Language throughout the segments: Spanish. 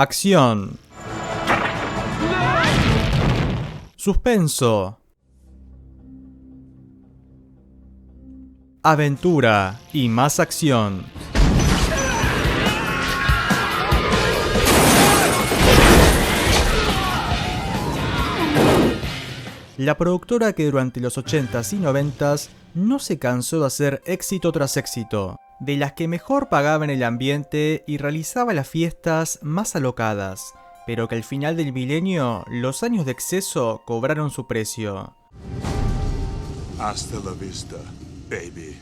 Acción. Suspenso. Aventura y más acción. La productora que durante los 80s y 90s no se cansó de hacer éxito tras éxito, de las que mejor pagaban el ambiente y realizaba las fiestas más alocadas, pero que al final del milenio los años de exceso cobraron su precio. Hasta la vista, baby.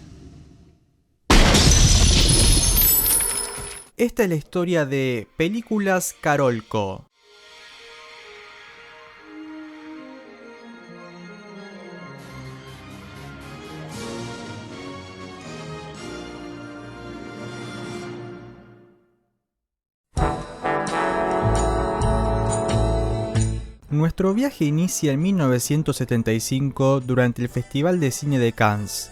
Esta es la historia de Películas Carolco. Nuestro viaje inicia en 1975 durante el Festival de Cine de Cannes.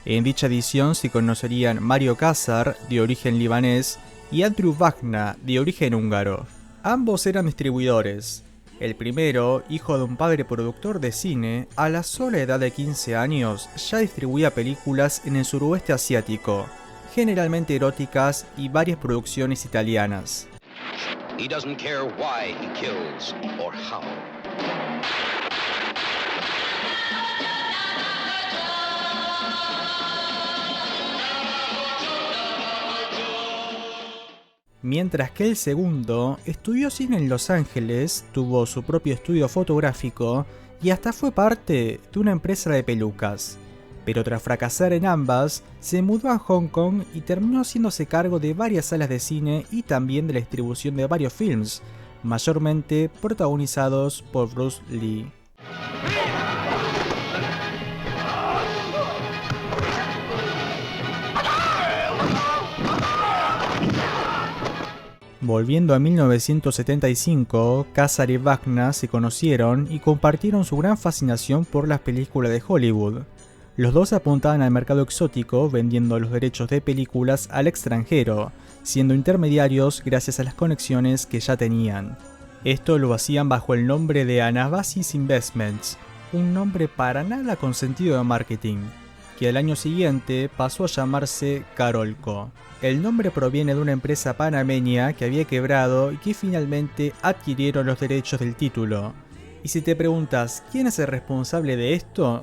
En dicha edición se conocerían Mario Kassar, de origen libanés, y Andrew Wagner, de origen húngaro. Ambos eran distribuidores. El primero, hijo de un padre productor de cine, a la sola edad de 15 años ya distribuía películas en el suroeste asiático, generalmente eróticas y varias producciones italianas. He doesn't care why he kills or how. Mientras que el segundo estudió cine en Los Ángeles, tuvo su propio estudio fotográfico y hasta fue parte de una empresa de pelucas. Pero tras fracasar en ambas, se mudó a Hong Kong y terminó haciéndose cargo de varias salas de cine y también de la distribución de varios films, mayormente protagonizados por Bruce Lee. Volviendo a 1975, Kassar y Wagner se conocieron y compartieron su gran fascinación por las películas de Hollywood. Los dos apuntaban al mercado exótico vendiendo los derechos de películas al extranjero, siendo intermediarios gracias a las conexiones que ya tenían. Esto lo hacían bajo el nombre de Anabasis Investments, un nombre para nada con sentido de marketing, que al año siguiente pasó a llamarse Carolco. El nombre proviene de una empresa panameña que había quebrado y que finalmente adquirieron los derechos del título. Y si te preguntas quién es el responsable de esto,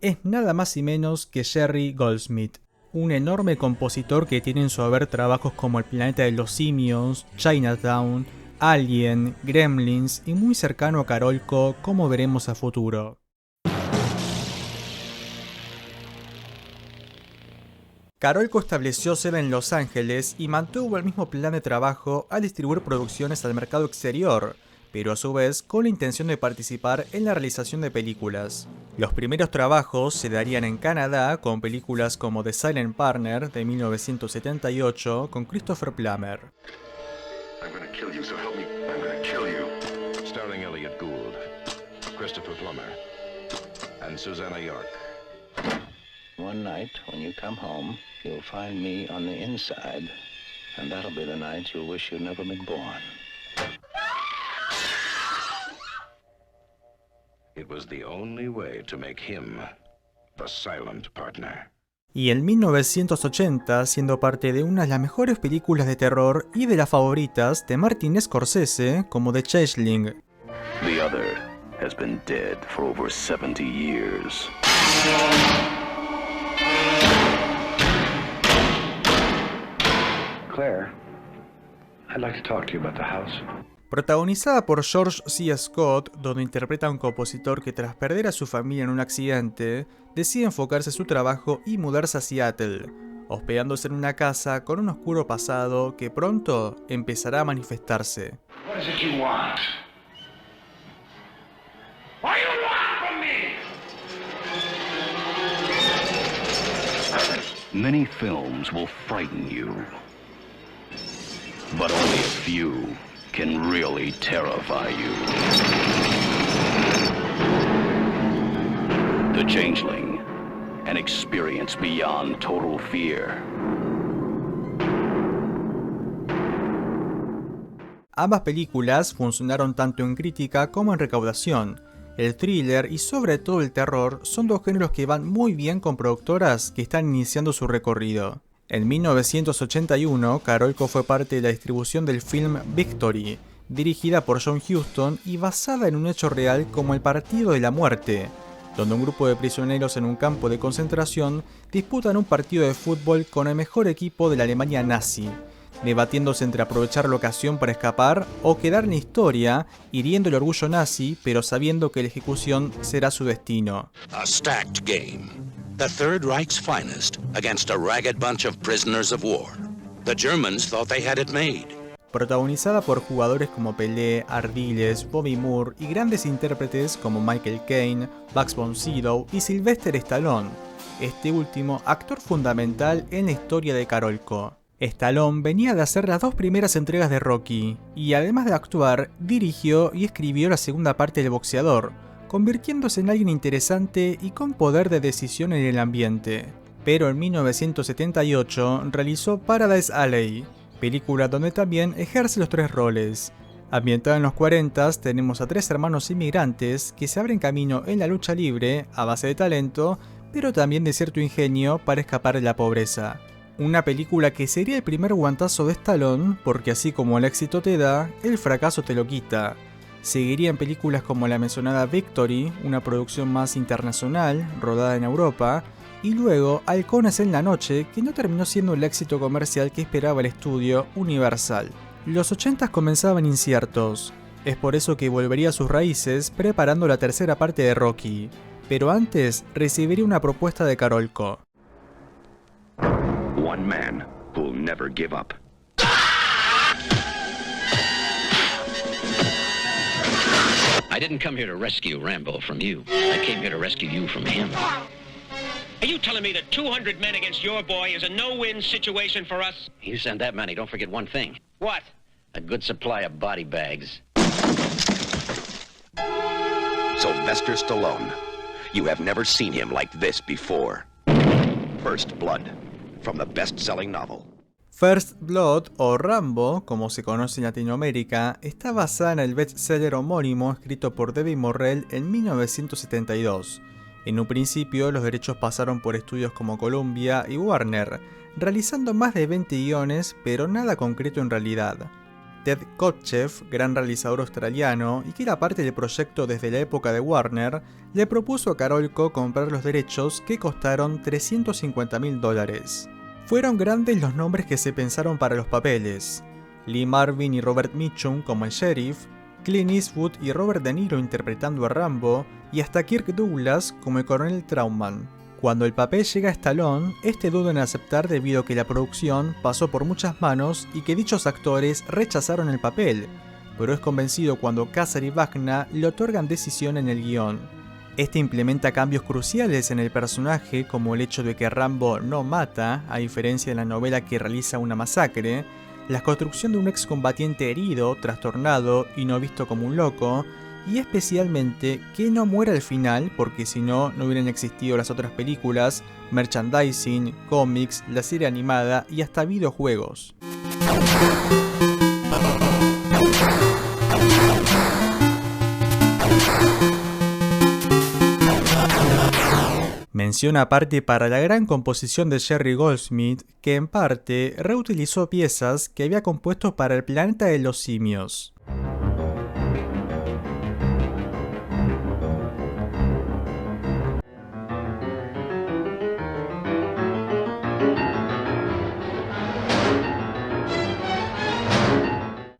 es nada más y menos que Jerry Goldsmith, un enorme compositor que tiene en su haber trabajos como El planeta de los simios, Chinatown, Alien, Gremlins y muy cercano a Carolco, como veremos a futuro. Carolco estableció sede en Los Ángeles y mantuvo el mismo plan de trabajo al distribuir producciones al mercado exterior, pero a su vez con la intención de participar en la realización de películas. Los primeros trabajos se darían en Canadá con películas como The Silent Partner de 1978 con Christopher Plummer. I'm gonna kill you, so help me. I'm gonna kill you. Starring Elliot Gould, Christopher Plummer, and Susanna York. One night, when you come home, you'll find me on the inside, and that'll be the night you'll wish you'd never been born. It was the only way to make him the silent partner. Y en 1980, siendo parte de una de las mejores películas de terror y de las favoritas de Martin Scorsese, como The Changeling. The other has been dead for over 70 years. Claire, I'd like to talk to you about the house. Protagonizada por George C. Scott, donde interpreta a un compositor que tras perder a su familia en un accidente, decide enfocarse en su trabajo y mudarse a Seattle, hospedándose en una casa con un oscuro pasado que pronto empezará a manifestarse. What is it you want? What do you want from me? Many films will frighten you, but only a few can really terrify you. The Changeling, An experience beyond total fear. Ambas películas funcionaron tanto en crítica como en recaudación. El thriller y sobre todo el terror son dos géneros que van muy bien con productoras que están iniciando su recorrido. En 1981, Carolco fue parte de la distribución del film Victory, dirigida por John Huston y basada en un hecho real como el Partido de la Muerte, donde un grupo de prisioneros en un campo de concentración disputan un partido de fútbol con el mejor equipo de la Alemania nazi, debatiéndose entre aprovechar la ocasión para escapar o quedar en la historia, hiriendo el orgullo nazi, pero sabiendo que la ejecución será su destino. A stacked game. The Third Reich's finest against a ragged bunch of prisoners of war. The Germans thought they had it made. Protagonizada por jugadores como Pelé, Ardiles, Bobby Moore y grandes intérpretes como Michael Caine, Bugs von Sydow y Sylvester Stallone, este último actor fundamental en la historia de Carolco. Stallone venía de hacer las dos primeras entregas de Rocky, y además de actuar, dirigió y escribió la segunda parte del Boxeador, convirtiéndose en alguien interesante y con poder de decisión en el ambiente. Pero en 1978 realizó Paradise Alley, película donde también ejerce los tres roles. Ambientada en los 40, tenemos a tres hermanos inmigrantes que se abren camino en la lucha libre a base de talento, pero también de cierto ingenio para escapar de la pobreza. Una película que sería el primer guantazo de Stallone, porque así como el éxito te da, el fracaso te lo quita. Seguirían películas como la mencionada Victory, una producción más internacional, rodada en Europa, y luego Halcones en la noche, que no terminó siendo el éxito comercial que esperaba el estudio Universal. Los 80s comenzaban inciertos, es por eso que volvería a sus raíces preparando la tercera parte de Rocky, pero antes recibiría una propuesta de Carolco. One man who'll never give up. I didn't come here to rescue Rambo from you. I came here to rescue you from him. Are you telling me that 200 men against your boy is a no-win situation for us? You send that many, don't forget one thing. What? A good supply of body bags. Sylvester Stallone. You have never seen him like this before. First Blood, from the best-selling novel. First Blood, o Rambo, como se conoce en Latinoamérica, está basada en el bestseller homónimo escrito por David Morrell en 1972. En un principio, los derechos pasaron por estudios como Columbia y Warner, realizando más de 20 guiones, pero nada concreto en realidad. Ted Kotcheff, gran realizador australiano y que era parte del proyecto desde la época de Warner, le propuso a Carolco comprar los derechos que costaron $350.000. Fueron grandes los nombres que se pensaron para los papeles: Lee Marvin y Robert Mitchum como el sheriff, Clint Eastwood y Robert De Niro interpretando a Rambo, y hasta Kirk Douglas como el coronel Trautman. Cuando el papel llega a Stallone, este duda en aceptar debido a que la producción pasó por muchas manos y que dichos actores rechazaron el papel, pero es convencido cuando Cassar y Wagner le otorgan decisión en el guión. Este implementa cambios cruciales en el personaje, como el hecho de que Rambo no mata, a diferencia de la novela que realiza una masacre, la construcción de un excombatiente herido, trastornado y no visto como un loco, y especialmente que no muera al final, porque si no, no hubieran existido las otras películas, merchandising, cómics, la serie animada y hasta videojuegos. Mención aparte para la gran composición de Jerry Goldsmith, que en parte reutilizó piezas que había compuesto para El planeta de los simios.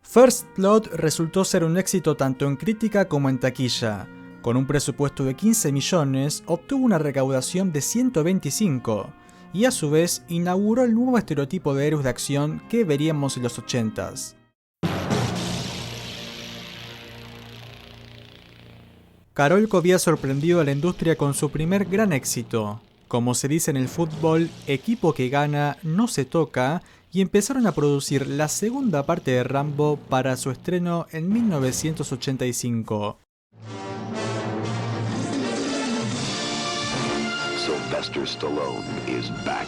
First Blood resultó ser un éxito tanto en crítica como en taquilla. Con un presupuesto de 15 millones, obtuvo una recaudación de 125, y a su vez inauguró el nuevo estereotipo de héroes de acción que veríamos en los 80s. Carolco había sorprendido a la industria con su primer gran éxito. Como se dice en el fútbol, equipo que gana no se toca, y empezaron a producir la segunda parte de Rambo para su estreno en 1985. Sylvester Stallone is back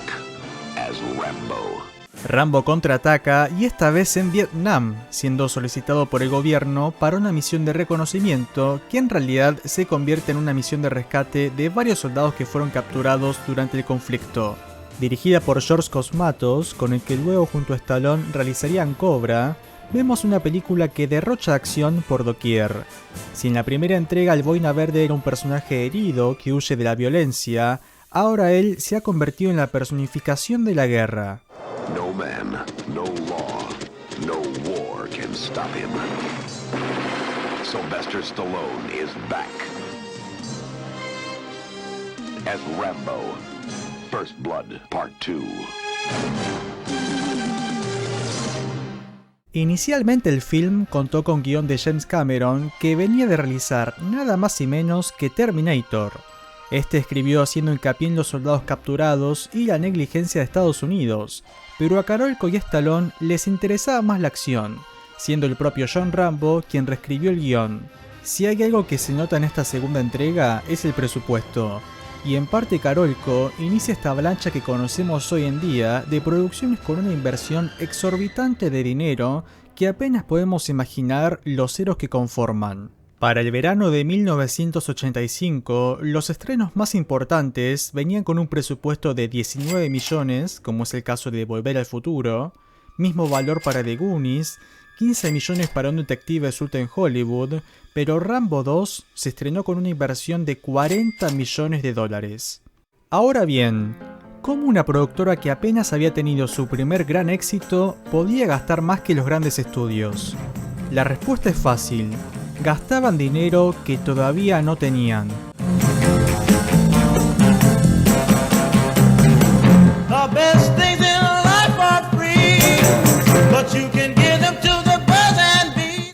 as Rambo. Rambo contraataca y esta vez en Vietnam, siendo solicitado por el gobierno para una misión de reconocimiento que en realidad se convierte en una misión de rescate de varios soldados que fueron capturados durante el conflicto. Dirigida por George Cosmatos, con el que luego junto a Stallone realizarían Cobra, vemos una película que derrocha acción por doquier. Si en la primera entrega el Boina Verde era un personaje herido que huye de la violencia, ahora él se ha convertido en la personificación de la guerra. No man, no law, no war can stop him. Sylvester Stallone is back as Rambo. First Blood, Part 2. Inicialmente el film contó con guión de James Cameron, que venía de realizar nada más y menos que Terminator. Este escribió haciendo hincapié en los soldados capturados y la negligencia de Estados Unidos, pero a Carolco y Stallone les interesaba más la acción, siendo el propio John Rambo quien reescribió el guión. Si hay algo que se nota en esta segunda entrega es el presupuesto, y en parte Carolco inicia esta avalancha que conocemos hoy en día de producciones con una inversión exorbitante de dinero que apenas podemos imaginar los ceros que conforman. Para el verano de 1985, los estrenos más importantes venían con un presupuesto de 19 millones, como es el caso de Volver al Futuro, mismo valor para The Goonies, 15 millones para Un detective suelto en Hollywood, pero Rambo 2 se estrenó con una inversión de 40 millones de dólares. Ahora bien, ¿cómo una productora que apenas había tenido su primer gran éxito podía gastar más que los grandes estudios? La respuesta es fácil. Gastaban dinero que todavía no tenían.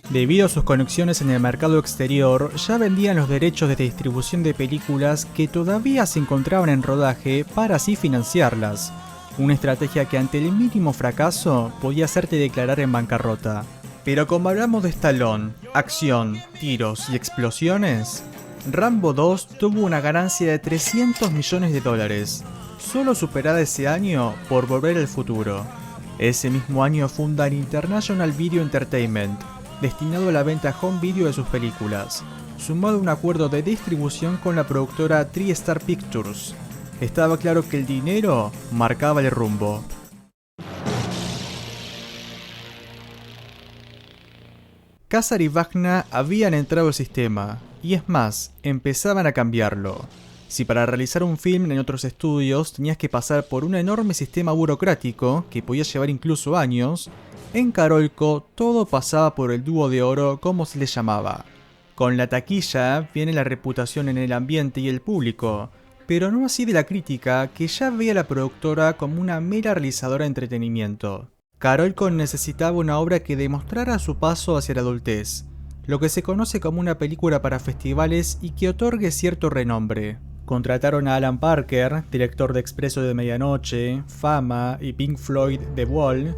Debido a sus conexiones en el mercado exterior, ya vendían los derechos de distribución de películas que todavía se encontraban en rodaje para así financiarlas. Una estrategia que ante el mínimo fracaso podía hacerte declarar en bancarrota. Pero como hablamos de Stallone, acción, tiros y explosiones, Rambo 2 tuvo una ganancia de 300 millones de dólares, solo superada ese año por Volver al Futuro. Ese mismo año fundan International Video Entertainment, destinado a la venta home video de sus películas, sumado a un acuerdo de distribución con la productora TriStar Pictures. Estaba claro que el dinero marcaba el rumbo. Kassar y Wagner habían entrado al sistema, y es más, empezaban a cambiarlo. Si para realizar un film en otros estudios tenías que pasar por un enorme sistema burocrático que podía llevar incluso años, en Carolco todo pasaba por el dúo de oro, como se le llamaba. Con la taquilla viene la reputación en el ambiente y el público, pero no así de la crítica, que ya veía a la productora como una mera realizadora de entretenimiento. Carolco necesitaba una obra que demostrara su paso hacia la adultez, lo que se conoce como una película para festivales y que otorgue cierto renombre. Contrataron a Alan Parker, director de Expreso de Medianoche, Fama y Pink Floyd The Wall,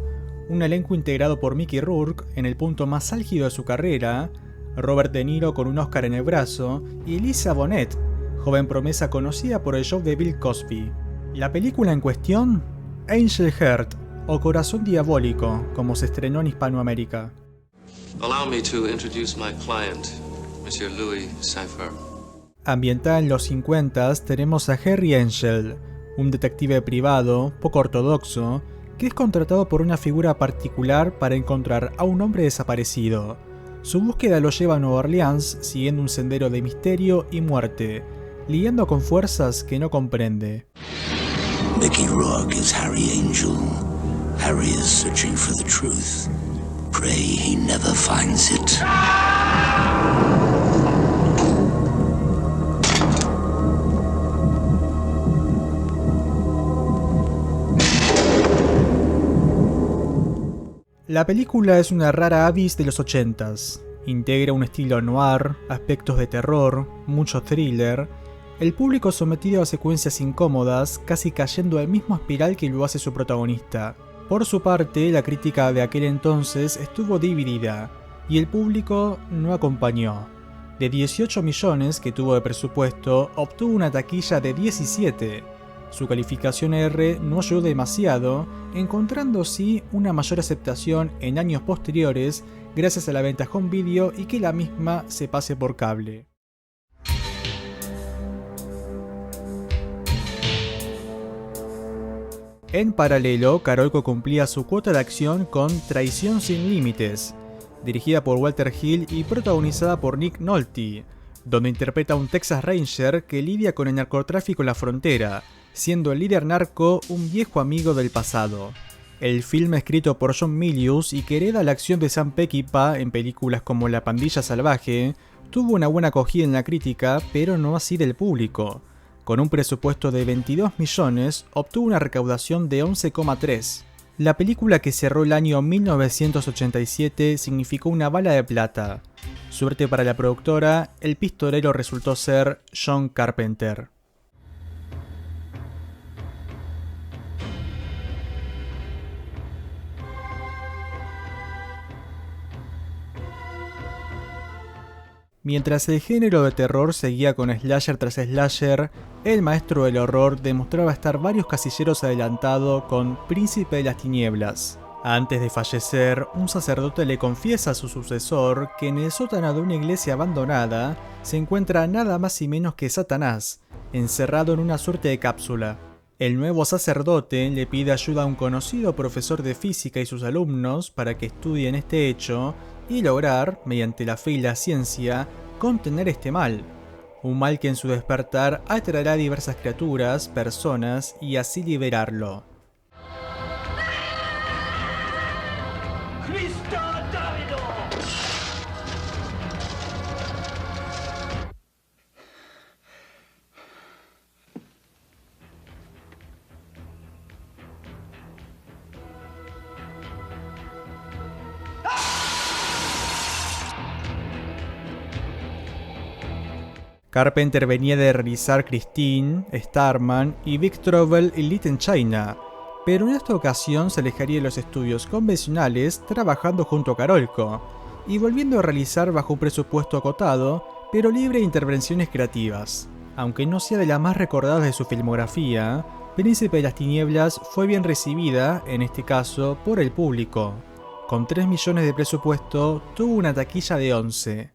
un elenco integrado por Mickey Rourke en el punto más álgido de su carrera, Robert De Niro con un Oscar en el brazo y Elisa Bonet, joven promesa conocida por el show de Bill Cosby. La película en cuestión, Angel Heart, o Corazón Diabólico, como se estrenó en Hispanoamérica. Allow me to introduce my client, Monsieur Louis Cypher. Ambientada en los 50s, tenemos a Harry Angel, un detective privado, poco ortodoxo, que es contratado por una figura particular para encontrar a un hombre desaparecido. Su búsqueda lo lleva a Nueva Orleans, siguiendo un sendero de misterio y muerte, lidiando con fuerzas que no comprende. Mickey Rourke is Harry Angel. Harry is searching for the truth. Pray he never finds it. La película es una rara avis de los 80s. Integra un estilo noir, aspectos de terror, mucho thriller. El público sometido a secuencias incómodas, casi cayendo al mismo espiral que lo hace su protagonista. Por su parte, la crítica de aquel entonces estuvo dividida, y el público no acompañó. De 18 millones que tuvo de presupuesto, obtuvo una taquilla de 17, Su calificación R no ayudó demasiado, encontrando sí una mayor aceptación en años posteriores gracias a la venta home video y que la misma se pase por cable. En paralelo, Carolco cumplía su cuota de acción con Traición sin límites, dirigida por Walter Hill y protagonizada por Nick Nolte, donde interpreta a un Texas Ranger que lidia con el narcotráfico en la frontera, siendo el líder narco un viejo amigo del pasado. El film, escrito por John Milius y que hereda la acción de Sam Peckinpah en películas como La Pandilla Salvaje, tuvo una buena acogida en la crítica, pero no así del público. Con un presupuesto de 22 millones, obtuvo una recaudación de 11,3. La película, que cerró el año 1987, significó una bala de plata. Suerte para la productora, el pistolero resultó ser John Carpenter. Mientras el género de terror seguía con slasher tras slasher, el maestro del horror demostraba estar varios casilleros adelantado con Príncipe de las Tinieblas. Antes de fallecer, un sacerdote le confiesa a su sucesor que en el sótano de una iglesia abandonada se encuentra nada más y menos que Satanás, encerrado en una suerte de cápsula. El nuevo sacerdote le pide ayuda a un conocido profesor de física y sus alumnos para que estudien este hecho y lograr, mediante la fe y la ciencia, contener este mal. Un mal que en su despertar atraerá a diversas criaturas, personas y así liberarlo. Carpenter venía de realizar Christine, Starman y Big Trouble in Little China, pero en esta ocasión se alejaría de los estudios convencionales trabajando junto a Carolco, y volviendo a realizar bajo un presupuesto acotado, pero libre de intervenciones creativas. Aunque no sea de las más recordadas de su filmografía, Príncipe de las Tinieblas fue bien recibida, en este caso, por el público. Con 3 millones de presupuesto, tuvo una taquilla de 11.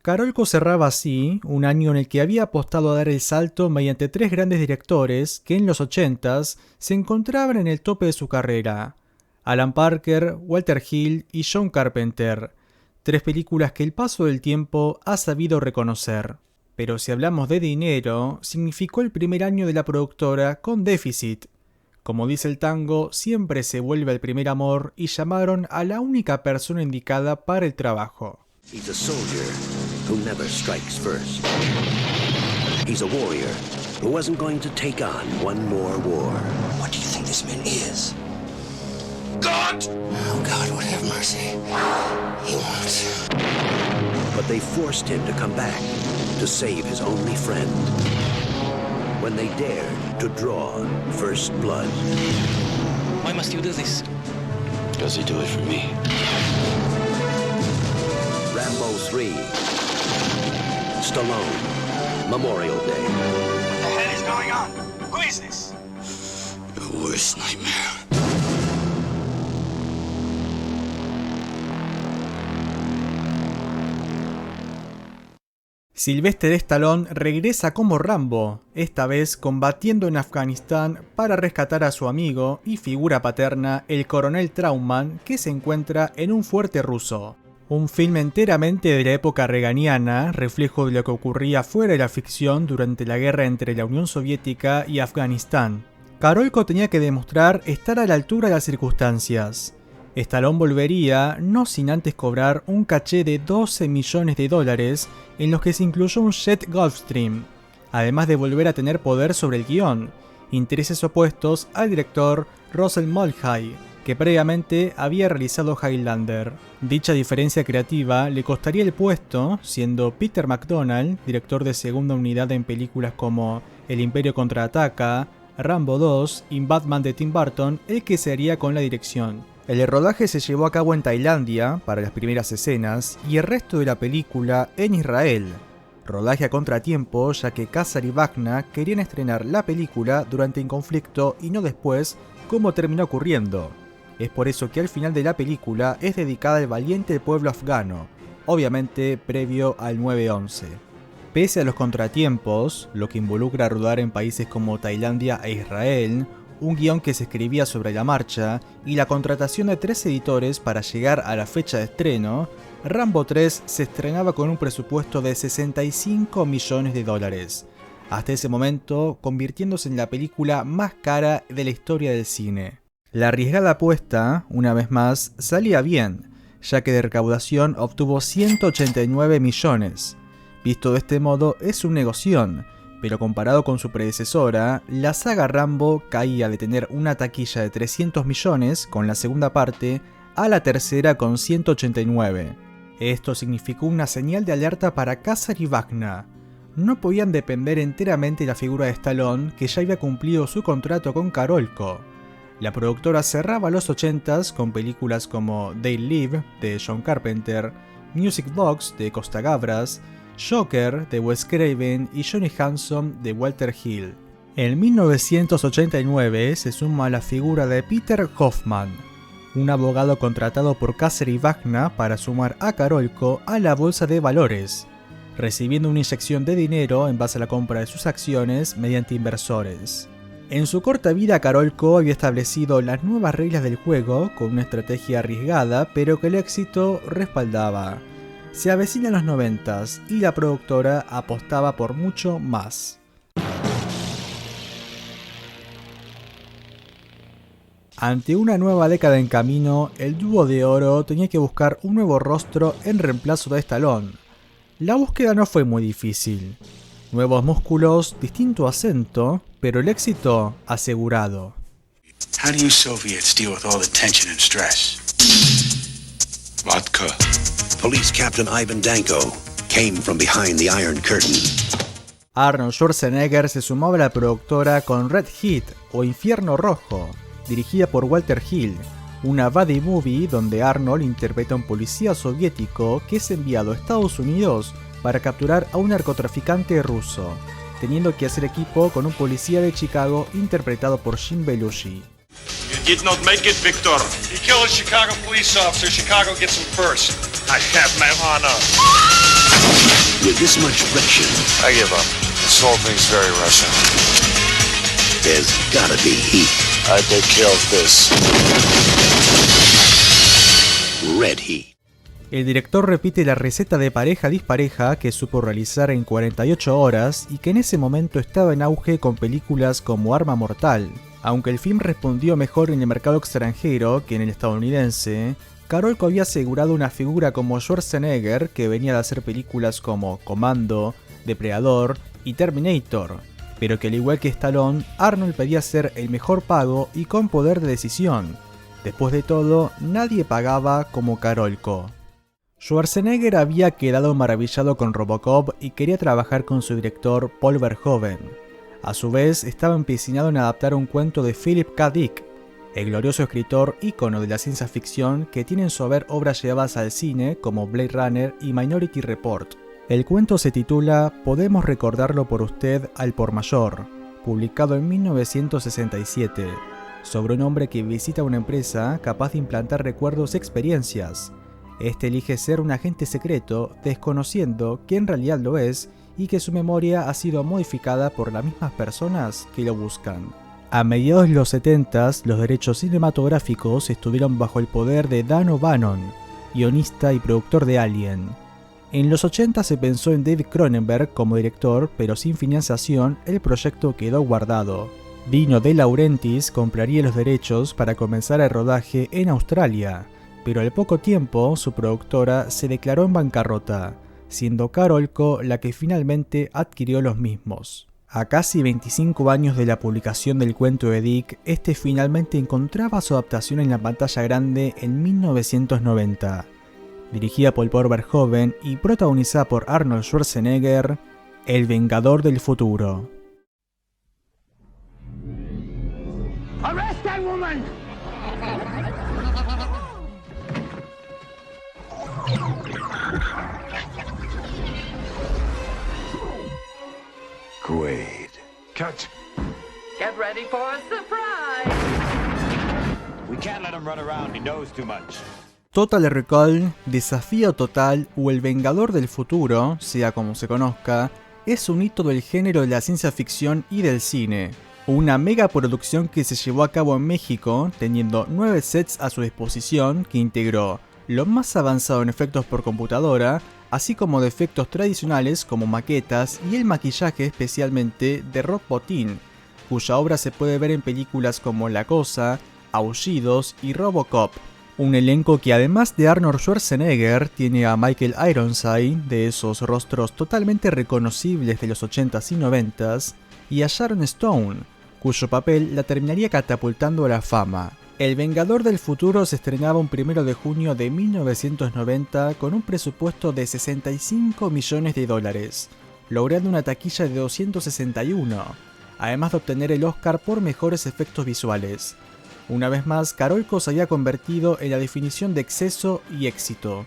Carolco cerraba así un año en el que había apostado a dar el salto mediante 3 grandes directores que en los 80s se encontraban en el tope de su carrera: Alan Parker, Walter Hill y John Carpenter. 3 películas que el paso del tiempo ha sabido reconocer. Pero si hablamos de dinero, significó el primer año de la productora con déficit. Como dice el tango, siempre se vuelve al primer amor y llamaron a la única persona indicada para el trabajo. He's a soldier who never strikes first. He's a warrior who wasn't going to take on one more war. What do you think this man is? God! Oh, God, would have mercy. He won't. But they forced him to come back to save his only friend. When they dared to draw first blood. Why must you do this? Does he do it for me? Rambo 3. Stallone. Memorial Day. What the hell is going on? Who is this? Your worst nightmare. Sylvester Stallone regresa como Rambo, esta vez combatiendo en Afganistán para rescatar a su amigo y figura paterna, el coronel Trauman, que se encuentra en un fuerte ruso. Un film enteramente de la época reaganiana, reflejo de lo que ocurría fuera de la ficción durante la guerra entre la Unión Soviética y Afganistán. Carolco tenía que demostrar estar a la altura de las circunstancias. Stallone volvería, no sin antes cobrar un caché de $12 millones, en los que se incluyó un jet Gulfstream, además de volver a tener poder sobre el guión, intereses opuestos al director Russell Mulcahy, que previamente había realizado Highlander. Dicha diferencia creativa le costaría el puesto, siendo Peter MacDonald, director de segunda unidad en películas como El Imperio Contraataca, Rambo 2 y Batman de Tim Burton, el que se haría con la dirección. El rodaje se llevó a cabo en Tailandia para las primeras escenas y el resto de la película en Israel. rodaje a contratiempo ya que Kazar y Vacna querían estrenar la película durante el conflicto y no después, como terminó ocurriendo. Es por eso que al final de la película es dedicada al valiente pueblo afgano, obviamente previo al 9/11. Pese a los contratiempos, lo que involucra rodar en países como Tailandia e Israel, un guión que se escribía sobre la marcha y la contratación de 3 editores para llegar a la fecha de estreno, Rambo 3 se estrenaba con un presupuesto de $65 millones, hasta ese momento convirtiéndose en la película más cara de la historia del cine. La arriesgada apuesta, una vez más, salía bien, ya que de recaudación obtuvo 189 millones. Visto de este modo es un negoción, pero comparado con su predecesora, la saga Rambo caía de tener una taquilla de 300 millones con la segunda parte a la tercera con 189. Esto significó una señal de alerta para Kazar y Vacna. No podían depender enteramente de la figura de Stallone, que ya había cumplido su contrato con Carolco. La productora cerraba los 80s con películas como They Live de John Carpenter, Music Box de Costa Gavras, Joker de Wes Craven y Johnny Handsome de Walter Hill. En 1989 se suma la figura de Peter Hoffman, un abogado contratado por Kazar y Vacna para sumar a Carolco a la bolsa de valores, recibiendo una inyección de dinero en base a la compra de sus acciones mediante inversores. En su corta vida, Carolco había establecido las nuevas reglas del juego con una estrategia arriesgada, pero que el éxito respaldaba. Se avecinan los 90s y la productora apostaba por mucho más. Ante una nueva década en camino, el dúo de oro tenía que buscar un nuevo rostro en reemplazo de Stallone. La búsqueda no fue muy difícil. Nuevos músculos, distinto acento, pero el éxito asegurado. How do you Soviets deal with all the tension and stress? Vodka. Police Captain Ivan Danko came from behind the Iron Curtain. Arnold Schwarzenegger se sumaba a la productora con Red Heat o Infierno Rojo, dirigida por Walter Hill, una buddy movie donde Arnold interpreta a un policía soviético que es enviado a Estados Unidos para capturar a un narcotraficante ruso, teniendo que hacer equipo con un policía de Chicago interpretado por Jim Belushi. You did not make it, Victor. You killed a Chicago police officer. Chicago gets him first. I have my honor. With this much friction, I give up. This whole thing's very Russian. there's gotta be heat. I take care of this. Red Heat. El director repite la receta de pareja-dispareja que supo realizar en 48 horas y que en ese momento estaba en auge con películas como Arma Mortal. Aunque el film respondió mejor en el mercado extranjero que en el estadounidense, Carolco había asegurado una figura como Schwarzenegger, que venía de hacer películas como Commando, Depredador y Terminator, pero que al igual que Stallone, Arnold pedía ser el mejor pago y con poder de decisión. Después de todo, nadie pagaba como Carolco. Schwarzenegger había quedado maravillado con Robocop y quería trabajar con su director Paul Verhoeven. A su vez, estaba empecinado en adaptar un cuento de Philip K. Dick, el glorioso escritor ícono de la ciencia ficción que tiene en su haber obras llevadas al cine como Blade Runner y Minority Report. El cuento se titula Podemos recordarlo por usted al por mayor, publicado en 1967, sobre un hombre que visita una empresa capaz de implantar recuerdos y experiencias. Este elige ser un agente secreto, desconociendo que en realidad lo es y que su memoria ha sido modificada por las mismas personas que lo buscan. A mediados de los 70s, los derechos cinematográficos estuvieron bajo el poder de Dan O'Bannon, guionista y productor de Alien. En los 80 se pensó en David Cronenberg como director, pero sin financiación el proyecto quedó guardado. Dino De Laurentiis compraría los derechos para comenzar el rodaje en Australia, pero al poco tiempo su productora se declaró en bancarrota, siendo Carolco la que finalmente adquirió los mismos. A casi 25 años de la publicación del cuento de Dick, este finalmente encontraba su adaptación en la pantalla grande en 1990. Dirigida por Paul Verhoeven y protagonizada por Arnold Schwarzenegger, El Vengador del Futuro. Arrest that woman! Cut. Get ready for a surprise. We can't let him run around. He knows too much. Total Recall, Desafío Total o El Vengador del Futuro, sea como se conozca, es un hito del género de la ciencia ficción y del cine. Una mega producción que se llevó a cabo en México, teniendo 9 sets a su disposición que integró lo más avanzado en efectos por computadora, así como de efectos tradicionales como maquetas y el maquillaje especialmente de Rob Bottin, cuya obra se puede ver en películas como La Cosa, Aullidos y Robocop. Un elenco que además de Arnold Schwarzenegger tiene a Michael Ironside, de esos rostros totalmente reconocibles de los 80s y 90s, y a Sharon Stone, cuyo papel la terminaría catapultando a la fama. El Vengador del Futuro se estrenaba un 1 de junio de 1990 con un presupuesto de $65 millones, logrando una taquilla de 261, además de obtener el Oscar por mejores efectos visuales. Una vez más, Carolco se había convertido en la definición de exceso y éxito.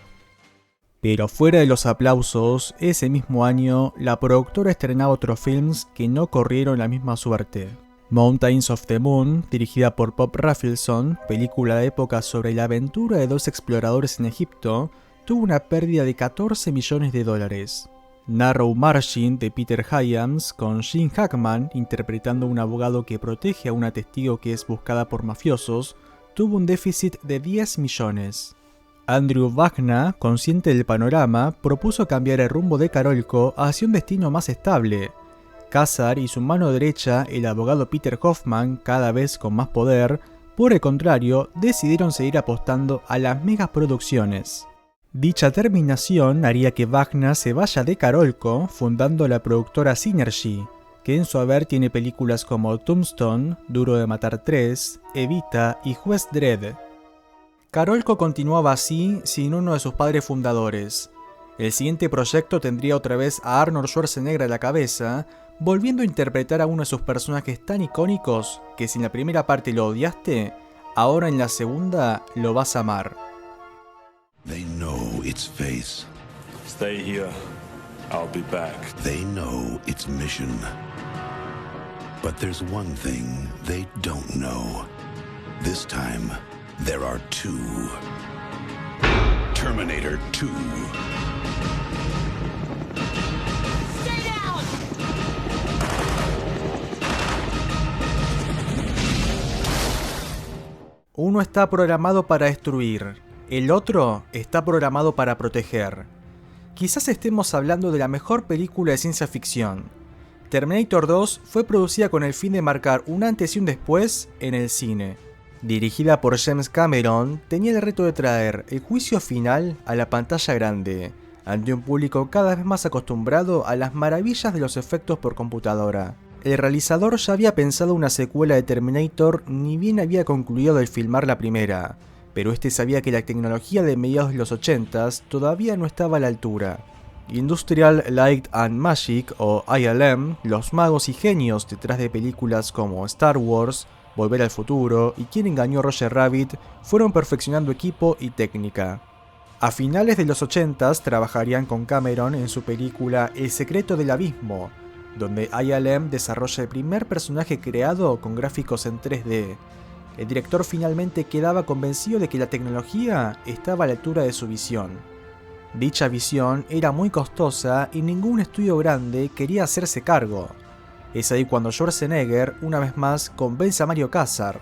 Pero fuera de los aplausos, ese mismo año, la productora estrenaba otros films que no corrieron la misma suerte. Mountains of the Moon, dirigida por Bob Rafelson, película de época sobre la aventura de 2 exploradores en Egipto, tuvo una pérdida de $14 millones. Narrow Margin, de Peter Hyams, con Gene Hackman interpretando a un abogado que protege a una testigo que es buscada por mafiosos, tuvo un déficit de $10 millones. Andrew Wagner, consciente del panorama, propuso cambiar el rumbo de Carolco hacia un destino más estable. Kassar y su mano derecha, el abogado Peter Hoffman, cada vez con más poder, por el contrario, decidieron seguir apostando a las megaproducciones. Dicha terminación haría que Wagner se vaya de Carolco, fundando la productora Synergy, que en su haber tiene películas como Tombstone, Duro de Matar 3, Evita y Juez Dredd. Carolco continuaba así sin uno de sus padres fundadores. El siguiente proyecto tendría otra vez a Arnold Schwarzenegger a la cabeza, volviendo a interpretar a uno de sus personajes tan icónicos que si en la primera parte lo odiaste, ahora en la segunda lo vas a amar. They know its face. Stay here. I'll be back. They know its mission. But there's one thing they don't know. This time, there are 2. Terminator 2. Stay down! Uno está programado para destruir. El otro está programado para proteger. Quizás estemos hablando de la mejor película de ciencia ficción. Terminator 2 fue producida con el fin de marcar un antes y un después en el cine. Dirigida por James Cameron, tenía el reto de traer el juicio final a la pantalla grande, ante un público cada vez más acostumbrado a las maravillas de los efectos por computadora. El realizador ya había pensado una secuela de Terminator ni bien había concluido de filmar la primera, pero este sabía que la tecnología de mediados de los 80s todavía no estaba a la altura. Industrial Light and Magic, o ILM, los magos y genios detrás de películas como Star Wars, Volver al Futuro y Quién engañó a Roger Rabbit, fueron perfeccionando equipo y técnica. A finales de los 80s trabajarían con Cameron en su película El secreto del abismo, donde ILM desarrolla el primer personaje creado con gráficos en 3D. El director finalmente quedaba convencido de que la tecnología estaba a la altura de su visión. Dicha visión era muy costosa y ningún estudio grande quería hacerse cargo. Es ahí cuando Schwarzenegger, una vez más, convence a Mario Kassar.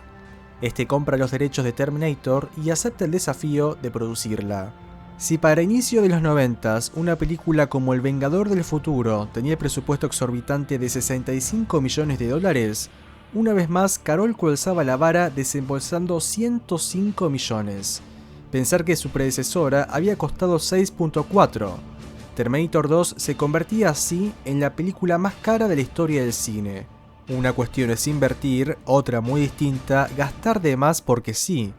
Este compra los derechos de Terminator y acepta el desafío de producirla. Si para inicio de los 90s una película como El Vengador del Futuro tenía el presupuesto exorbitante de $65 millones, una vez más Carolco alzaba la vara desembolsando 105 millones. Pensar que su predecesora había costado 6.4. Terminator 2 se convertía así en la película más cara de la historia del cine. Una cuestión es invertir, otra muy distinta, gastar de más porque sí.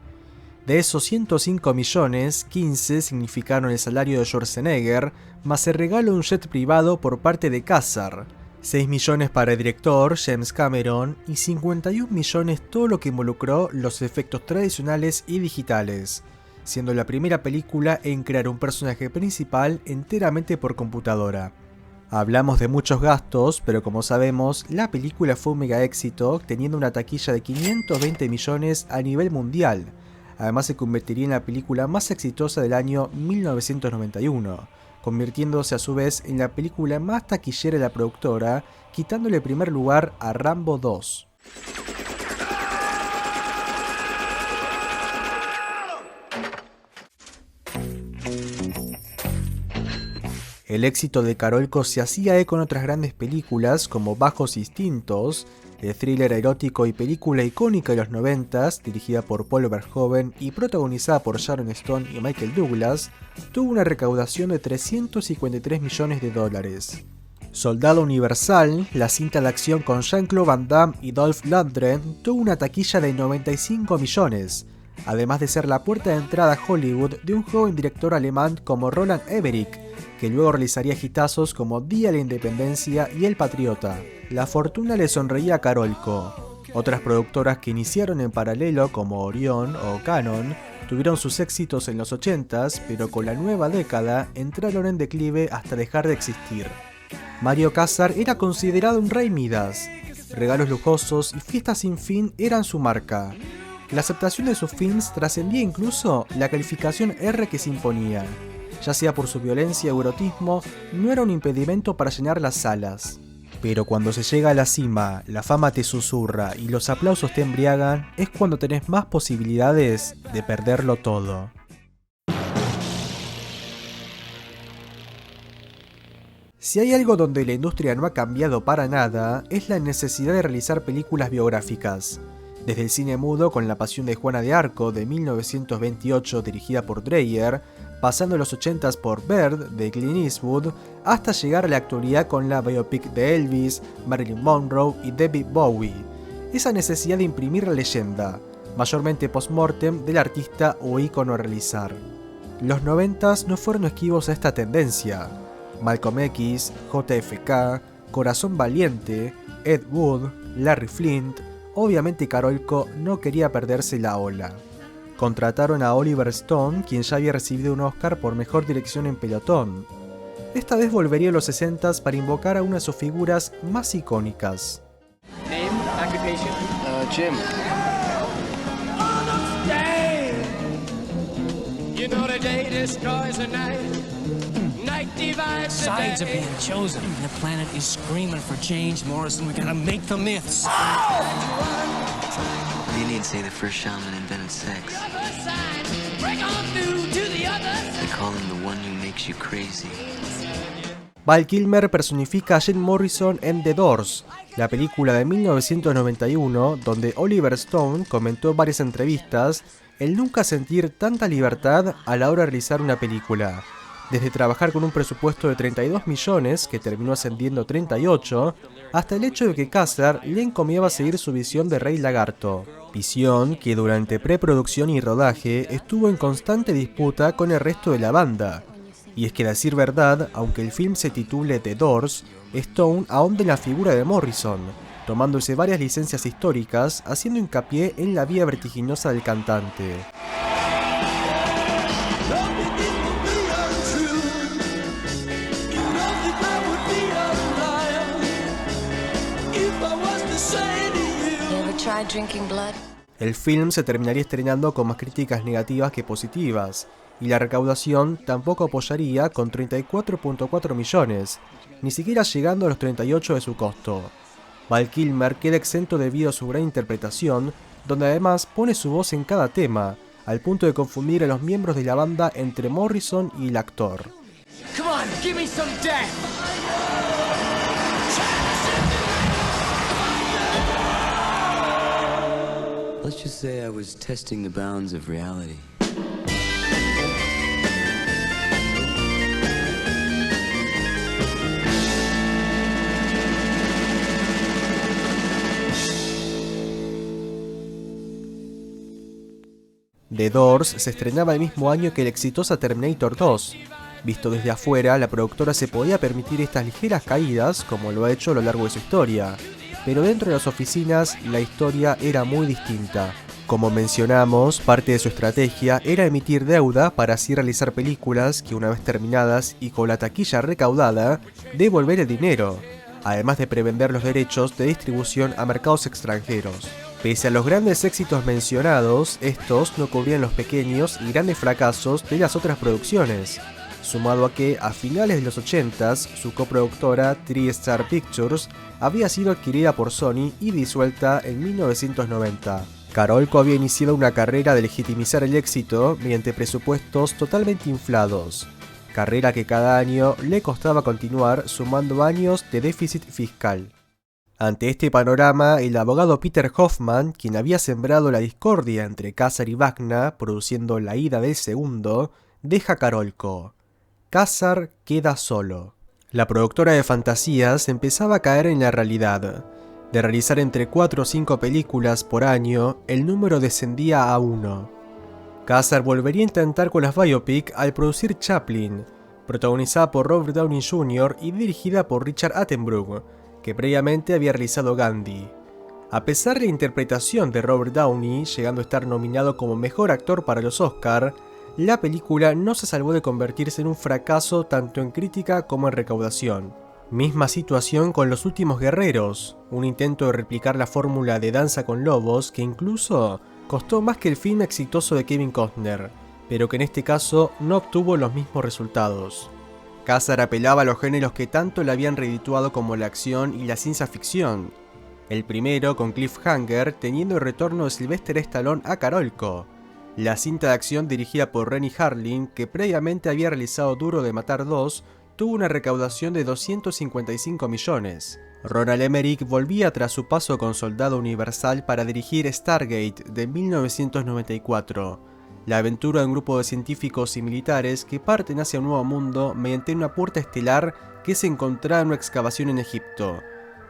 De esos 105 millones, 15 significaron el salario de Schwarzenegger, más el regalo de un jet privado por parte de Kassar. 6 millones para el director, James Cameron, y 51 millones todo lo que involucró los efectos tradicionales y digitales, siendo la primera película en crear un personaje principal enteramente por computadora. Hablamos de muchos gastos, pero como sabemos, la película fue un mega éxito, teniendo una taquilla de 520 millones a nivel mundial. Además se convertiría en la película más exitosa del año 1991, convirtiéndose a su vez en la película más taquillera de la productora, quitándole el primer lugar a Rambo 2. El éxito de Carolco se hacía eco en otras grandes películas como Bajos Instintos, el thriller erótico y película icónica de los 90s, dirigida por Paul Verhoeven y protagonizada por Sharon Stone y Michael Douglas, tuvo una recaudación de $353 millones. Soldado Universal, la cinta de acción con Jean-Claude Van Damme y Dolph Lundgren, tuvo una taquilla de 95 millones, además de ser la puerta de entrada a Hollywood de un joven director alemán como Roland Emmerich, que luego realizaría hitazos como Día de la Independencia y El Patriota. La fortuna le sonreía a Carolco. Otras productoras que iniciaron en paralelo como Orion o Canon tuvieron sus éxitos en los 80s, pero con la nueva década entraron en declive hasta dejar de existir. Mario Kassar era considerado un rey Midas. Regalos lujosos y fiestas sin fin eran su marca. La aceptación de sus films trascendía incluso la calificación R que se imponía. Ya sea por su violencia o erotismo, no era un impedimento para llenar las salas. Pero cuando se llega a la cima, la fama te susurra y los aplausos te embriagan, es cuando tenés más posibilidades de perderlo todo. Si hay algo donde la industria no ha cambiado para nada, es la necesidad de realizar películas biográficas. Desde el cine mudo con La Pasión de Juana de Arco de 1928 dirigida por Dreyer, pasando los 80s por Bird de Clint Eastwood, hasta llegar a la actualidad con la biopic de Elvis, Marilyn Monroe y David Bowie. Esa necesidad de imprimir la leyenda, mayormente post-mortem del artista o ícono a realizar. Los 90s no fueron esquivos a esta tendencia. Malcolm X, JFK, Corazón Valiente, Ed Wood, Larry Flint, obviamente Carolco no quería perderse la ola. Contrataron a Oliver Stone, quien ya había recibido un Oscar por mejor dirección en Pelotón. Esta vez volvería a los 60s para invocar a una de sus figuras más icónicas. Name, occupation? Jim. You know the day destroys the night. Night divides the day. Sides are being chosen. The planet is screaming for change, Morrison. We gotta make the myths. You need to say the first shaman invented sex. Break on through to the others. They call him the one who makes you crazy. Val Kilmer personifica a Jim Morrison en The Doors, la película de 1991, donde Oliver Stone comentó en varias entrevistas el nunca sentir tanta libertad a la hora de realizar una película. Desde trabajar con un presupuesto de 32 millones, que terminó ascendiendo a 38, hasta el hecho de que Kassar le encomiaba seguir su visión de Rey Lagarto. Visión que durante preproducción y rodaje estuvo en constante disputa con el resto de la banda. Y es que, a decir verdad, aunque el film se titule The Doors, Stone ahonda en la figura de Morrison, tomándose varias licencias históricas, haciendo hincapié en la vida vertiginosa del cantante. El film se terminaría estrenando con más críticas negativas que positivas, y la recaudación tampoco apoyaría con 34.4 millones, ni siquiera llegando a los 38 de su costo. Val Kilmer queda exento debido a su gran interpretación, donde además pone su voz en cada tema, al punto de confundir a los miembros de la banda entre Morrison y el actor. Come on, give me some death. Let's just say I was testing the bounds of reality. The Doors se estrenaba el mismo año que la exitosa Terminator 2. Visto desde afuera, la productora se podía permitir estas ligeras caídas, como lo ha hecho a lo largo de su historia. Pero dentro de las oficinas, la historia era muy distinta, Como mencionamos, parte de su estrategia era emitir deuda para así realizar películas que, una vez terminadas y con la taquilla recaudada, devolver el dinero, además de prevender los derechos de distribución a mercados extranjeros. Pese a los grandes éxitos mencionados, estos no cubrían los pequeños y grandes fracasos de las otras producciones, sumado a que, a finales de los 80s, su coproductora TriStar Pictures había sido adquirida por Sony y disuelta en 1990. Carolco había iniciado una carrera de legitimizar el éxito mediante presupuestos totalmente inflados, carrera que cada año le costaba continuar sumando años de déficit fiscal. Ante este panorama, el abogado Peter Hoffman, quien había sembrado la discordia entre Kazar y Vecna, produciendo La ida del segundo, deja Carolco. Kazar queda solo. La productora de fantasías empezaba a caer en la realidad. De realizar entre 4 o 5 películas por año, el número descendía a 1. Kazar volvería a intentar con las biopic al producir Chaplin, protagonizada por Robert Downey Jr. y dirigida por Richard Attenborough, que previamente había realizado Gandhi. A pesar de la interpretación de Robert Downey, llegando a estar nominado como mejor actor para los Oscar, la película no se salvó de convertirse en un fracaso tanto en crítica como en recaudación. Misma situación con Los últimos guerreros, un intento de replicar la fórmula de Danza con lobos que incluso costó más que el film exitoso de Kevin Costner, pero que en este caso no obtuvo los mismos resultados. Kazar apelaba a los géneros que tanto le habían redituado como la acción y la ciencia ficción. El primero con Cliffhanger, teniendo el retorno de Sylvester Stallone a Carolco. La cinta de acción dirigida por Renny Harlin, que previamente había realizado Duro de Matar 2, tuvo una recaudación de 255 millones. Roland Emmerich volvía tras su paso con Soldado Universal para dirigir Stargate de 1994. La aventura de un grupo de científicos y militares que parten hacia un nuevo mundo mediante una puerta estelar que se encontraba en una excavación en Egipto.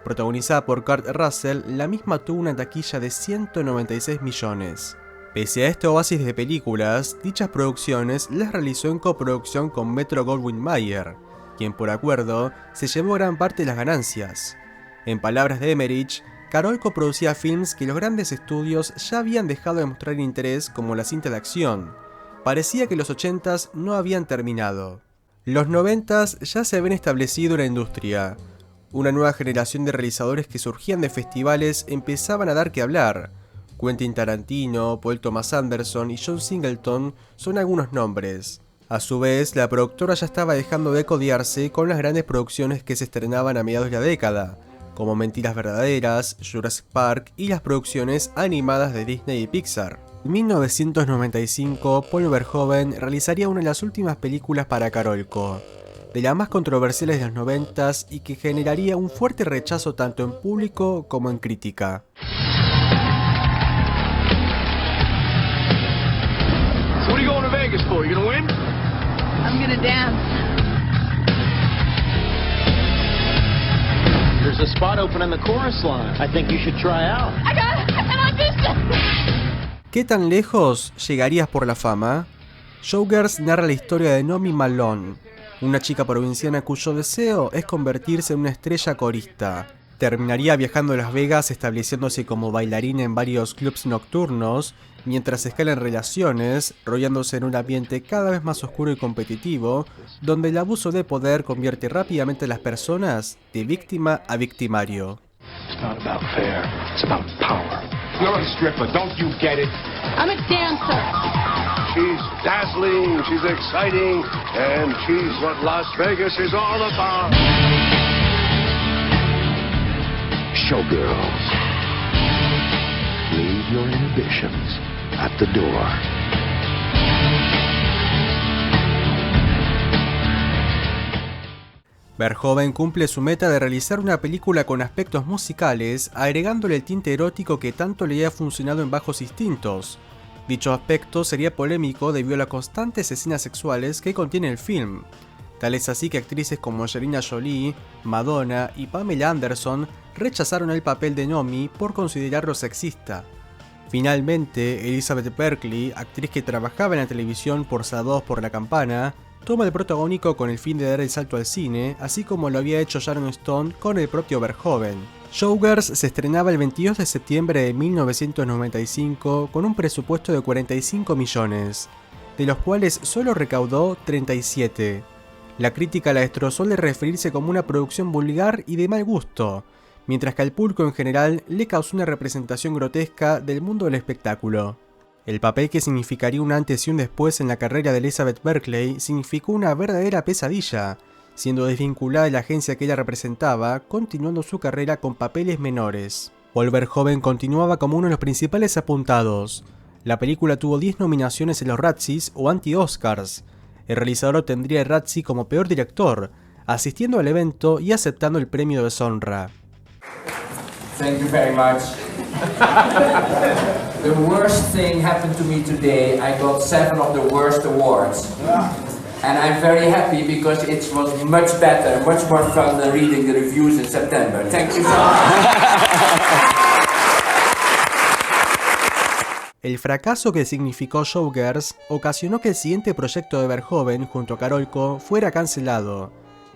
Protagonizada por Kurt Russell, la misma tuvo una taquilla de 196 millones. Pese a este oasis de películas, dichas producciones las realizó en coproducción con Metro-Goldwyn-Mayer, quien por acuerdo se llevó gran parte de las ganancias. En palabras de Emmerich, Carolco producía films que los grandes estudios ya habían dejado de mostrar interés, como la cinta de acción. Parecía que los 80s no habían terminado. Los 90s ya se habían establecido en la industria. Una nueva generación de realizadores que surgían de festivales empezaban a dar que hablar. Quentin Tarantino, Paul Thomas Anderson y John Singleton son algunos nombres. A su vez, la productora ya estaba dejando de codearse con las grandes producciones que se estrenaban a mediados de la década, como Mentiras Verdaderas, Jurassic Park y las producciones animadas de Disney y Pixar. En 1995, Paul Verhoeven realizaría una de las últimas películas para Carolco, de las más controversiales de los 90s y que generaría un fuerte rechazo tanto en público como en crítica. What are you going to Vegas for? You gonna win? I'm gonna dance. There's a spot open in the chorus line. I think you should try out. I got an audition. ¿Qué tan lejos llegarías por la fama? Showgirls narra la historia de Nomi Malone, una chica provinciana cuyo deseo es convertirse en una estrella corista. Terminaría viajando a Las Vegas, estableciéndose como bailarina en varios clubs nocturnos, mientras escalan relaciones, rollándose en un ambiente cada vez más oscuro y competitivo, donde el abuso de poder convierte rápidamente a las personas de víctima a victimario. It's not about fair. It's about power. You're a stripper, don't you get it? I'm a dancer. She's dazzling, she's exciting, and she's what Las Vegas is all about. Showgirls. Leave your inhibitions at the door. Verhoeven cumple su meta de realizar una película con aspectos musicales, agregándole el tinte erótico que tanto le había funcionado en Bajos Instintos. Dicho aspecto sería polémico debido a las constantes escenas sexuales que contiene el film. Tal es así que actrices como Angelina Jolie, Madonna y Pamela Anderson rechazaron el papel de Nomi por considerarlo sexista. Finalmente, Elizabeth Berkley, actriz que trabajaba en la televisión por Saludos por la Campana, toma el protagónico con el fin de dar el salto al cine, así como lo había hecho Sharon Stone con el propio Verhoeven. Showgirls se estrenaba el 22 de septiembre de 1995 con un presupuesto de 45 millones, de los cuales solo recaudó 37. La crítica la destrozó al referirse como una producción vulgar y de mal gusto, mientras que al público en general le causó una representación grotesca del mundo del espectáculo. El papel que significaría un antes y un después en la carrera de Elizabeth Berkley significó una verdadera pesadilla, siendo desvinculada de la agencia que ella representaba, continuando su carrera con papeles menores. Paul Verhoeven continuaba como uno de los principales apuntados. La película tuvo 10 nominaciones en los Razzies o anti-Oscars. El realizador obtendría el Razzie como peor director, asistiendo al evento y aceptando el premio de deshonra. Thank you very much. The worst thing happened to me today. I got 7 of the worst awards. And I'm very happy because it was much better, much more fun than reading the reviews in September. Thank you so much. El fracaso que significó Showgirls ocasionó que el siguiente proyecto de Verhoeven junto a Carolco fuera cancelado.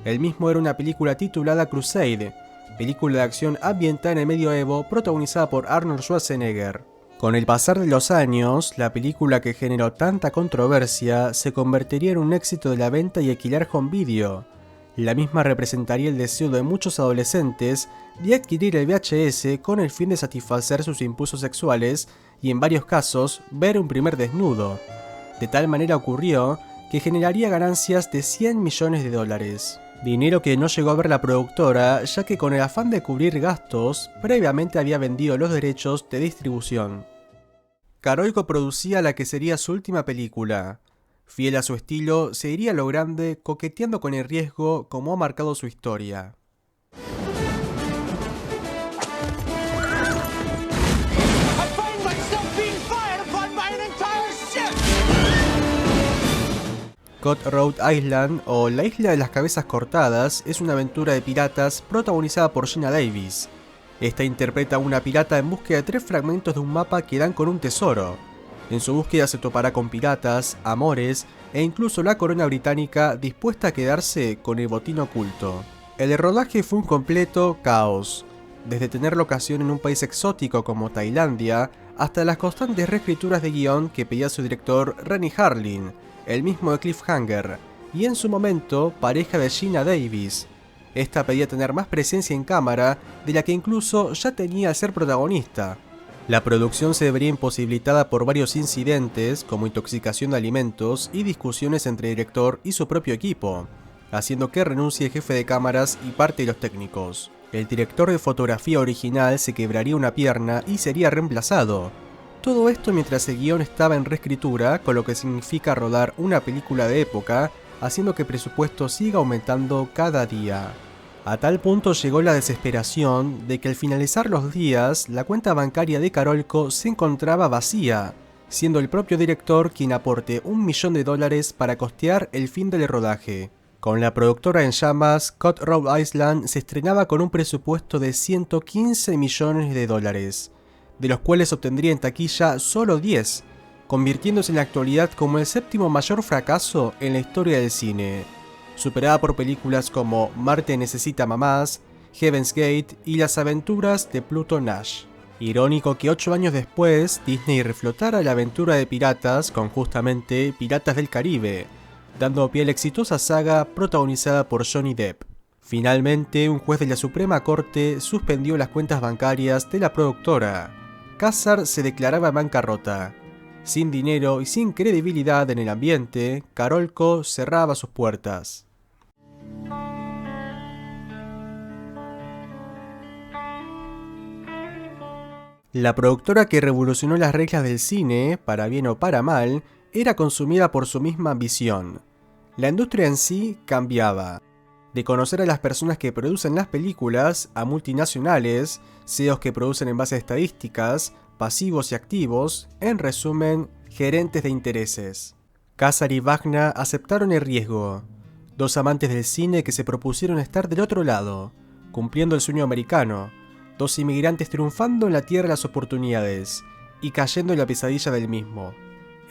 El mismo era una película titulada Crusade, película de acción ambientada en el medioevo protagonizada por Arnold Schwarzenegger. Con el pasar de los años, la película que generó tanta controversia se convertiría en un éxito de la venta y alquiler home video. La misma representaría el deseo de muchos adolescentes de adquirir el VHS con el fin de satisfacer sus impulsos sexuales y en varios casos ver un primer desnudo. De tal manera ocurrió que generaría ganancias de $100 millones. Dinero que no llegó a ver la productora, ya que con el afán de cubrir gastos, previamente había vendido los derechos de distribución. Carolco producía la que sería su última película. Fiel a su estilo, seguiría a lo grande, coqueteando con el riesgo como ha marcado su historia. Cutthroat Island o La Isla de las Cabezas Cortadas es una aventura de piratas protagonizada por Geena Davis. Esta interpreta a una pirata en búsqueda de 3 fragmentos de un mapa que dan con un tesoro. En su búsqueda se topará con piratas, amores e incluso la corona británica dispuesta a quedarse con el botín oculto. El rodaje fue un completo caos, desde tener locación en un país exótico como Tailandia hasta las constantes reescrituras de guión que pedía su director Renny Harlin, el mismo de Cliffhanger, y en su momento pareja de Geena Davis. Esta pedía tener más presencia en cámara de la que incluso ya tenía al ser protagonista. La producción se vería imposibilitada por varios incidentes como intoxicación de alimentos y discusiones entre el director y su propio equipo, haciendo que renuncie el jefe de cámaras y parte de los técnicos. El director de fotografía original se quebraría una pierna y sería reemplazado. Todo esto mientras el guión estaba en reescritura, con lo que significa rodar una película de época, haciendo que el presupuesto siga aumentando cada día. A tal punto llegó la desesperación de que al finalizar los días, la cuenta bancaria de Carolco se encontraba vacía, siendo el propio director quien aporte $1 millón para costear el fin del rodaje. Con la productora en llamas, Cutthroat Island se estrenaba con un presupuesto de $115 millones, de los cuales obtendría en taquilla solo 10, convirtiéndose en la actualidad como el 7º mayor fracaso en la historia del cine, superada por películas como Marte necesita mamás, Heaven's Gate y Las aventuras de Pluto Nash. Irónico que 8 años después Disney reflotara la aventura de piratas con justamente Piratas del Caribe, dando pie a la exitosa saga protagonizada por Johnny Depp. Finalmente, un juez de la Suprema Corte suspendió las cuentas bancarias de la productora. Khazar se declaraba en bancarrota. Sin dinero y sin credibilidad en el ambiente, Carolco cerraba sus puertas. La productora que revolucionó las reglas del cine, para bien o para mal, era consumida por su misma ambición. La industria en sí cambiaba. De conocer a las personas que producen las películas, a multinacionales, CEOs que producen en base a estadísticas, pasivos y activos, en resumen, gerentes de intereses. Khazar y Vecna aceptaron el riesgo. 2 amantes del cine que se propusieron estar del otro lado, cumpliendo el sueño americano. 2 inmigrantes triunfando en la tierra de las oportunidades y cayendo en la pesadilla del mismo.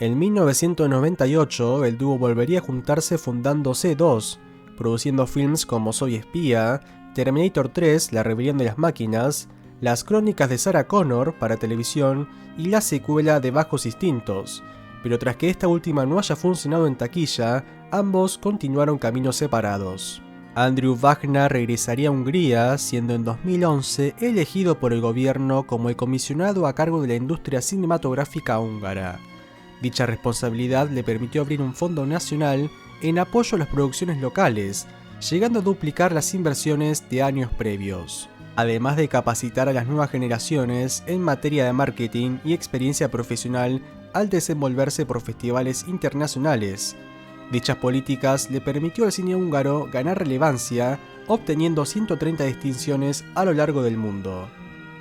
En 1998, el dúo volvería a juntarse fundando C2, produciendo films como Soy Espía, Terminator 3, La Rebelión de las Máquinas, Las Crónicas de Sarah Connor para televisión y la secuela de Bajos Instintos, pero tras que esta última no haya funcionado en taquilla, ambos continuaron caminos separados. Andrew Wagner regresaría a Hungría, siendo en 2011 elegido por el gobierno como el comisionado a cargo de la industria cinematográfica húngara. Dicha responsabilidad le permitió abrir un fondo nacional en apoyo a las producciones locales, llegando a duplicar las inversiones de años previos, además de capacitar a las nuevas generaciones en materia de marketing y experiencia profesional al desenvolverse por festivales internacionales. Dichas políticas le permitió al cine húngaro ganar relevancia, obteniendo 130 distinciones a lo largo del mundo.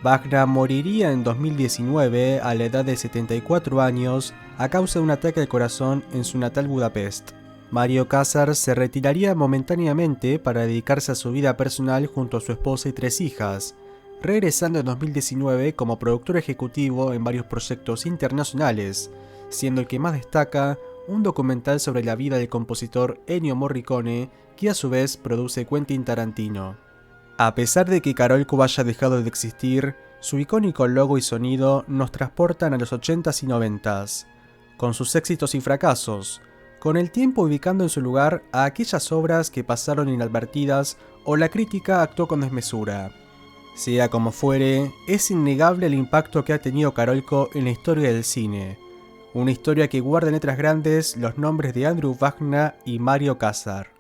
Wagner moriría en 2019 a la edad de 74 años a causa de un ataque al corazón en su natal Budapest. Mario Casar se retiraría momentáneamente para dedicarse a su vida personal junto a su esposa y 3 hijas, regresando en 2019 como productor ejecutivo en varios proyectos internacionales, siendo el que más destaca un documental sobre la vida del compositor Ennio Morricone, que a su vez produce Quentin Tarantino. A pesar de que Carolco haya dejado de existir, su icónico logo y sonido nos transportan a los 80s y 90s, con sus éxitos y fracasos, con el tiempo ubicando en su lugar a aquellas obras que pasaron inadvertidas o la crítica actuó con desmesura. Sea como fuere, es innegable el impacto que ha tenido Carolco en la historia del cine, una historia que guarda en letras grandes los nombres de Andrew Wagner y Mario Casar.